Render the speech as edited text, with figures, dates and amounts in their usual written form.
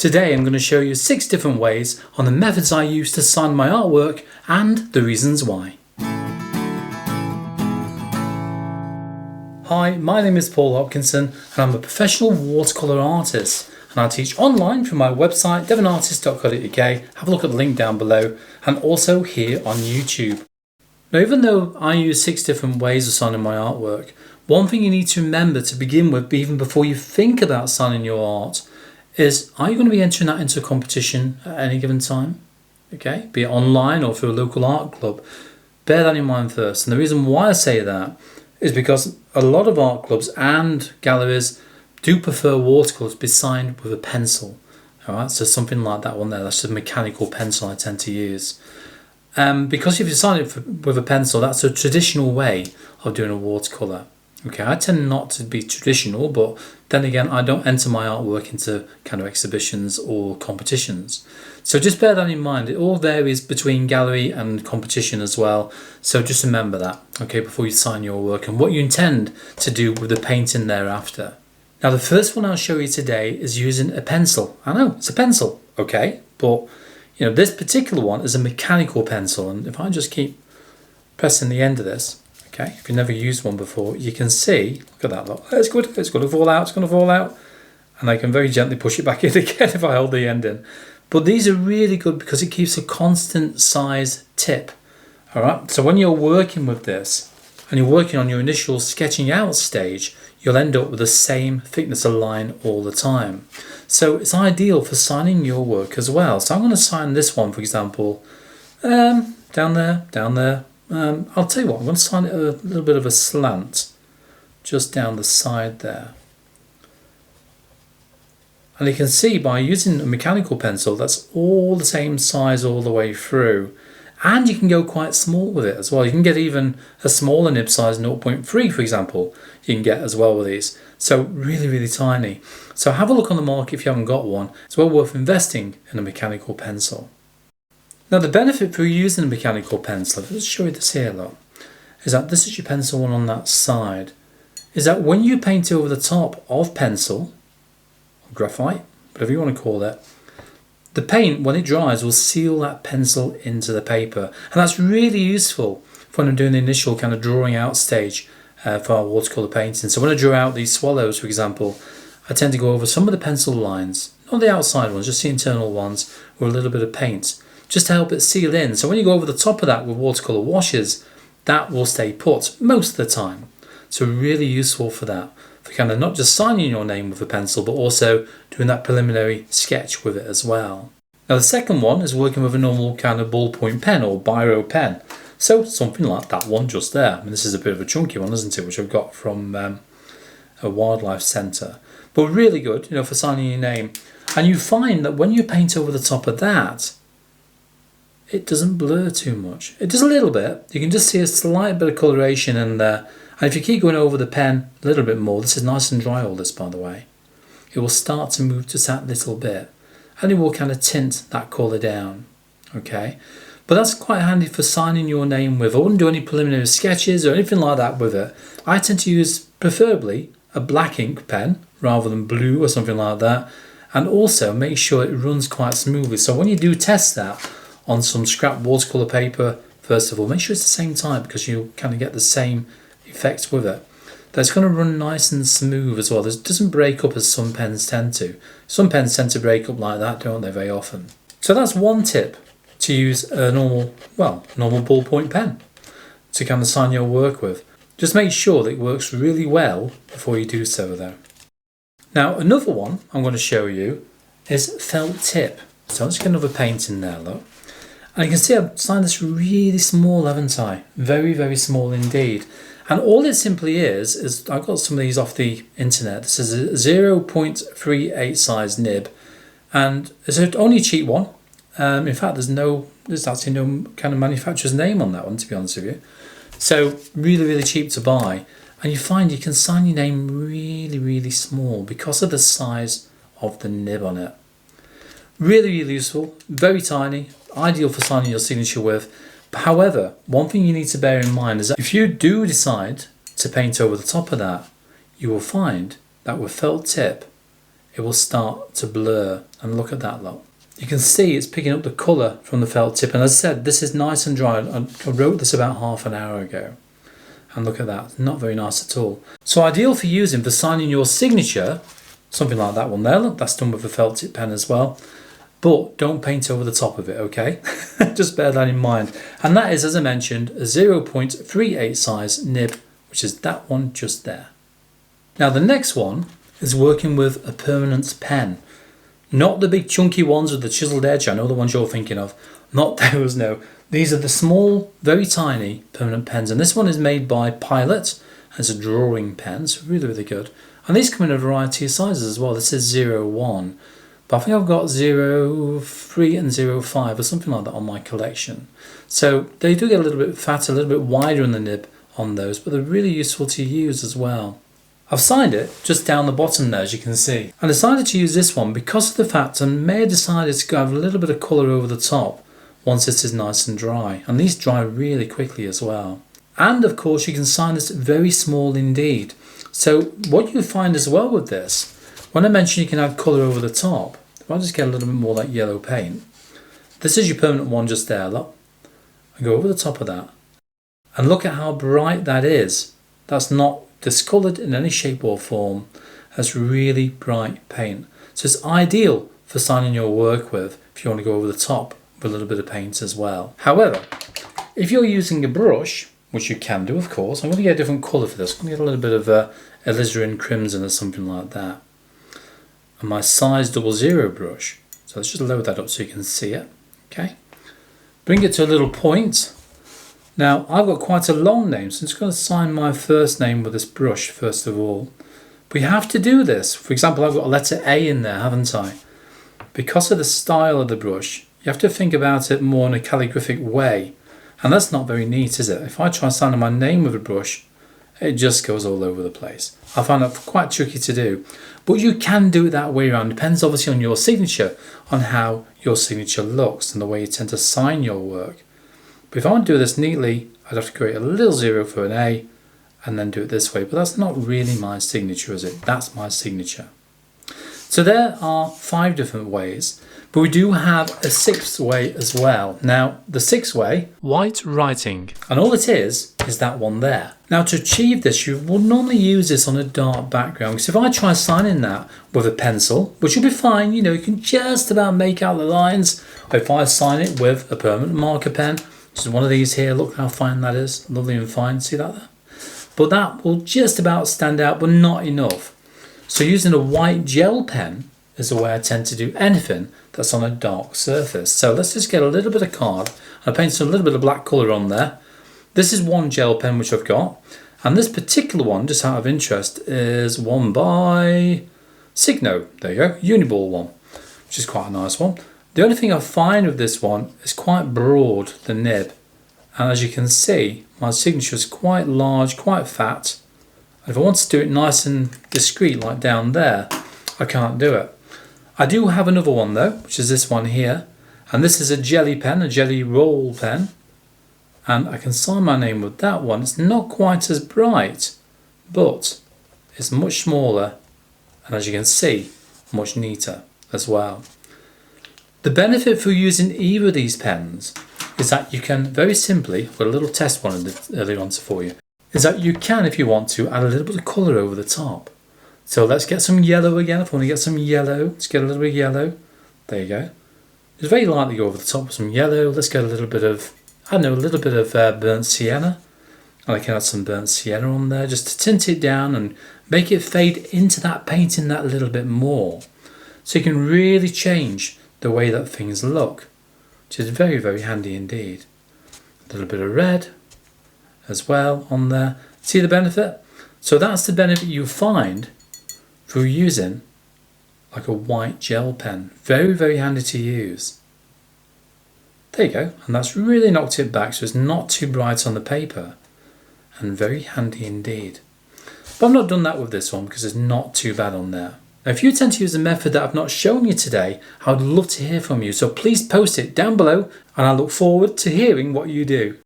Today I'm going to show you 6 different ways on the methods I use to sign my artwork and the reasons why. Hi, my name is Paul Hopkinson and I'm a professional watercolour artist, and I teach online through my website devonartist.co.uk. Have a look at the link down below, and also here on YouTube. Now, even though I use 6 different ways of signing my artwork, one thing you need to remember to begin with, even before you think about signing your art, is are you going to be entering that into a competition at any given time? Okay, be it online or through a local art club. Bear that in mind first. And the reason why I say that is because a lot of art clubs and galleries do prefer watercolours to be signed with a pencil. Alright, so something like that one there, that's a mechanical pencil I tend to use. Because if you sign it with a pencil, that's a traditional way of doing a watercolour. Okay, I tend not to be traditional, but then again, I don't enter my artwork into kind of exhibitions or competitions. So just bear that in mind. It all varies between gallery and competition as well. So just remember that, okay, before you sign your work and what you intend to do with the painting thereafter. Now, the first one I'll show you today is using a pencil. I know, it's a pencil, okay, but you know, this particular one is a mechanical pencil, and if I just keep pressing the end of this, okay, if you've never used one before, you can see, look at that, look, it's good, it's going to fall out, it's going to fall out, and I can very gently push it back in again if I hold the end in. But these are really good because it keeps a constant size tip, alright, so when you're working with this, and you're working on your initial sketching out stage, you'll end up with the same thickness of line all the time. So it's ideal for signing your work as well. So I'm going to sign this one, for example, down there. I'll tell you what, I'm going to sign it a little bit of a slant, just down the side there. And you can see by using a mechanical pencil, that's all the same size all the way through. And you can go quite small with it as well. You can get even a smaller nib size, 0.3 for example, you can get as well with these. So really, really tiny. So have a look on the market if you haven't got one. It's well worth investing in a mechanical pencil. Now, the benefit for using a mechanical pencil, let's show you this here, look, is that this is your pencil one on that side, is that when you paint over the top of pencil, or graphite, whatever you want to call it, the paint, when it dries, will seal that pencil into the paper. And that's really useful when I'm doing the initial kind of drawing out stage for our watercolour painting. So when I draw out these swallows, for example, I tend to go over some of the pencil lines, not the outside ones, just the internal ones, with a little bit of paint, just to help it seal in. So when you go over the top of that with watercolour washes, that will stay put most of the time. So really useful for that, for kind of not just signing your name with a pencil, but also doing that preliminary sketch with it as well. Now, the second one is working with a normal kind of ballpoint pen or biro pen. So something like that one just there. I mean, this is a bit of a chunky one, isn't it, which I've got from a wildlife centre. But really good, you know, for signing your name. And you find that when you paint over the top of that, it doesn't blur too much. It does a little bit. You can just see a slight bit of coloration in there. And if you keep going over the pen a little bit more, this is nice and dry, all this, by the way, it will start to move just that little bit, and it will kind of tint that colour down, okay? But that's quite handy for signing your name with. I wouldn't do any preliminary sketches or anything like that with it. I tend to use, preferably, a black ink pen rather than blue or something like that, and also make sure it runs quite smoothly. So when you do test that on some scrap watercolour paper, first of all, make sure it's the same type, because you kind of get the same effects with it. That's going to run nice and smooth as well. It doesn't break up as some pens tend to. Some pens tend to break up like that, don't they, very often. So that's one tip, to use a normal ballpoint pen to kind of sign your work with. Just make sure that it works really well before you do so though. Now, another one I'm going to show you is felt tip. So let's get another paint in there, look. And you can see I've signed this really small, haven't I? Very, very small indeed. And all it simply is I got some of these off the internet. This is a 0.38 size nib, and it's only a cheap one. In fact, there's actually no kind of manufacturer's name on that one, to be honest with you. So really, really cheap to buy. And you find you can sign your name really, really small because of the size of the nib on it. Really, really useful, very tiny, ideal for signing your signature with. However, one thing you need to bear in mind is that if you do decide to paint over the top of that, you will find that with felt tip, it will start to blur. And look at that, look. You can see it's picking up the colour from the felt tip. And as I said, this is nice and dry. I wrote this about half an hour ago. And look at that, not very nice at all. So ideal for using for signing your signature, something like that one there. Look, that's done with a felt tip pen as well. But don't paint over the top of it, okay? Just bear that in mind. And that is, as I mentioned, a 0.38 size nib, which is that one just there. Now the next one is working with a permanent pen. Not the big chunky ones with the chiseled edge. I know the ones you're thinking of. Not those, no. These are the small, very tiny permanent pens. And this one is made by Pilot. It's a drawing pen, so really, really good. And these come in a variety of sizes as well. This is 01. But I think I've got 03 and 05 or something like that on my collection. So they do get a little bit fatter, a little bit wider in the nib on those, but they're really useful to use as well. I've signed it just down the bottom there, as you can see. I decided to use this one because of the fact I may have decided to have a little bit of colour over the top once this is nice and dry. And these dry really quickly as well. And of course you can sign this very small indeed. So what you find as well with this, when I mentioned you can add colour over the top, if I just get a little bit more like yellow paint, this is your permanent one just there, look. I go over the top of that. And look at how bright that is. That's not discoloured in any shape or form. That's really bright paint. So it's ideal for signing your work with if you want to go over the top with a little bit of paint as well. However, if you're using a brush, which you can do of course, I'm going to get a different colour for this. I'm going to get a little bit of alizarin crimson or something like that. And my size 00 brush. So let's just load that up so you can see it. Okay. Bring it to a little point. Now, I've got quite a long name, so I'm just going to sign my first name with this brush first of all. We have to do this. For example, I've got a letter A in there, haven't I? Because of the style of the brush, you have to think about it more in a calligraphic way. And that's not very neat, is it? If I try signing my name with a brush, it just goes all over the place. I find that quite tricky to do. But you can do it that way around. It depends obviously on your signature, on how your signature looks and the way you tend to sign your work. But if I want to do this neatly, I'd have to create a little 0 for an A and then do it this way. But that's not really my signature, is it? That's my signature. So there are 5 different ways, but we do have a 6th way as well. Now, the 6th way, white writing. And all it is that one there. Now, to achieve this, you will normally use this on a dark background. Because if I try signing that with a pencil, which will be fine, you know, you can just about make out the lines. Or if I sign it with a permanent marker pen, which is one of these here, look how fine that is, lovely and fine, see that there? But that will just about stand out, but not enough. So using a white gel pen is the way I tend to do anything that's on a dark surface. So let's just get a little bit of card. I painted a little bit of black colour on there. This is one gel pen which I've got. And this particular one, just out of interest, is one by Signo. There you go, Uniball one, which is quite a nice one. The only thing I find with this one is quite broad, the nib. And as you can see, my signature is quite large, quite fat. And if I want to do it nice and discreet, like down there, I can't do it. I do have another one though, which is this one here. And this is a jelly pen, a jelly roll pen. And I can sign my name with that one. It's not quite as bright, but it's much smaller. And as you can see, much neater as well. The benefit for using either of these pens is that you can very simply, I've got a little test one earlier on for you, is that you can, if you want to, add a little bit of colour over the top. So let's get some yellow again. If I want to get some yellow, let's get a little bit of yellow. There you go. Just very lightly go over the top with some yellow. Let's get a little bit of, I don't know, a little bit of burnt sienna. And I can add some burnt sienna on there just to tint it down and make it fade into that painting that little bit more. So you can really change the way that things look, which is very, very handy indeed. A little bit of red as well on there. See the benefit? So that's the benefit you find through using like a white gel pen. Very, very handy to use. There you go. And that's really knocked it back so it's not too bright on the paper. And very handy indeed. But I've not done that with this one because it's not too bad on there. Now, if you tend to use a method that I've not shown you today, I would love to hear from you. So please post it down below and I look forward to hearing what you do.